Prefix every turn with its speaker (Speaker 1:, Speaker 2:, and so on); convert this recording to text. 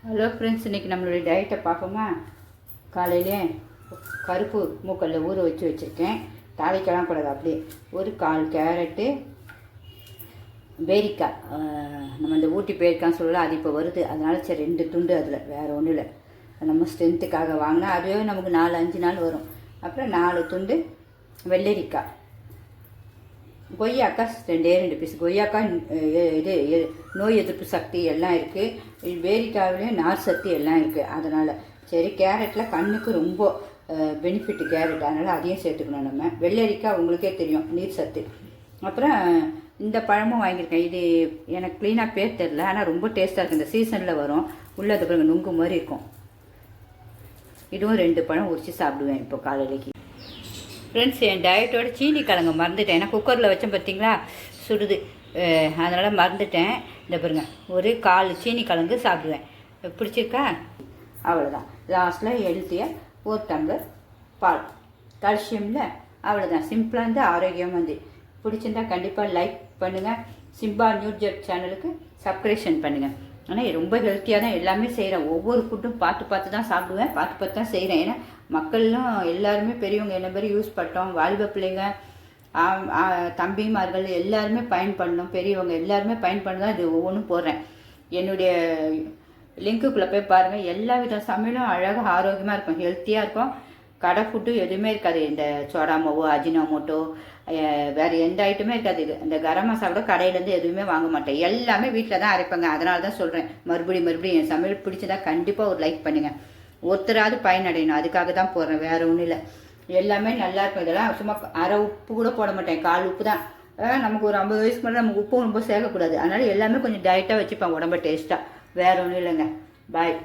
Speaker 1: Hello friends, இன்றைக்கி நம்மளுடைய டயட்டை பார்ப்போமா. காலையிலே கருப்பு மூக்கல்ல ஊற வச்சுருக்கேன். தாளிக்கலாம் கூடாது, அப்படியே ஒரு 1/4 கேரட்டு, பேரிக்காய். நம்ம இந்த ஊட்டி பேரிக்கான்னு சொல்லலாம், அது இப்போ வருது. அதனால் சரி 2 துண்டு, அதில் வேறு ஒன்றும் இல்லை. நம்ம ஸ்ட்ரென்த்துக்காக வாங்கினா அதுவே நமக்கு 4-5 நாள் வரும். அப்புறம் 4 துண்டு வெள்ளரிக்காய். கொய்யாக்காய் 2 பீஸ். கொய்யாக்காய் இது நோய் எதிர்ப்பு சக்தி எல்லாம் இருக்குது. பேரிக்காவிலேயும் நார் சக்தி எல்லாம் இருக்குது. அதனால் சரி, கேரட்டில் கண்ணுக்கு ரொம்ப பெனிஃபிட் கேரட், அதனால் அதையும் சேர்த்துக்கணும். நம்ம வெள்ளரிக்காய் உங்களுக்கே தெரியும், நீர் சத்து. அப்புறம் இந்த பழமும் வாங்கியிருக்கேன். இது எனக்கு க்ளீனாக பேர் தெரில, ஆனால் ரொம்ப டேஸ்ட்டாக இருக்குது. இந்த சீசனில் வரும். உள்ளது பிறகு நுங்கு மாதிரி இருக்கும். இதுவும் 2 பழம் உரித்து சாப்பிடுவேன் இப்போ காலையிலைக்கு. ஃப்ரெண்ட்ஸ், என் டயட்டோட சீனி கிழங்கு மறந்துட்டேன். ஏன்னா குக்கரில் வச்சேன் பார்த்தீங்களா, சுடுது. அதனால் மறந்துட்டேன். இந்த பாருங்க, ஒரு 1/4 சீனி கிழங்கு சாப்பிடுவேன். பிடிச்சிருக்கா? அவ்வளோதான். லாஸ்ட்டில் ஹெல்த்தியாக 1 டம்ளர் பால், கால்சியமில். அவ்வளோதான். சிம்பிளாக இருந்து ஆரோக்கியமாக இருந்து. பிடிச்சிருந்தா கண்டிப்பாக லைக் பண்ணுங்கள். சிம்பா நியூஜெட் சேனலுக்கு சப்ஸ்கிரிப்ஷன் பண்ணுங்கள். ஆனால் ரொம்ப ஹெல்த்தியாக தான் எல்லாமே செய்கிறேன். ஒவ்வொரு ஃபுட்டும் பார்த்து தான் சாப்பிடுவேன், பார்த்து தான் செய்கிறேன். ஏன்னா மக்களும் எல்லாருமே பெரியவங்க என்ன பேர் யூஸ் பண்ணிட்டோம். வாலிப பிள்ளைங்க, தம்பிமார்கள் எல்லாருமே பயன்படணும். பெரியவங்க எல்லாருமே பயன்பண்ண தான் இது ஒவ்வொன்றும் போடுறேன். என்னுடைய லிங்க்குள்ளே போய் பாருங்கள். எல்லா வித சமையலும் அழகாக ஆரோக்கியமாக இருக்கும், ஹெல்த்தியாக இருக்கும். கடை ஃபுட்டு எதுவுமே இருக்காது. இந்த சோடாமோவோ அஜினோமோட்டோ வேறு எந்த ஐட்டமே இருக்காது. இது இந்த கரம் மசாலா கூட கடையிலேருந்து எதுவுமே வாங்க மாட்டேன். எல்லாமே வீட்டில் தான் அரைப்பாங்க. அதனால தான் சொல்கிறேன், மறுபடியும் என் சமையல் பிடிச்சதா கண்டிப்பாக ஒரு லைக் பண்ணுங்கள். ஒருத்தராவது பயனடையணும், அதுக்காக தான் போடுறேன், வேறு ஒன்றும் இல்லை. எல்லாமே நல்லா இருக்கும். இதெல்லாம் சும்மா அரை உப்பு கூட போட மாட்டேன், 1/4 உப்பு தான். நமக்கு ஒரு 50 வயசுக்கு மேலே நமக்கு உப்பும் ரொம்ப சேர்க்கக்கூடாது. அதனால் எல்லாமே கொஞ்சம் டயட்டாக வச்சுப்பேன், உடம்ப டேஸ்ட்டாக. வேறு ஒன்றும் இல்லைங்க. பாய்.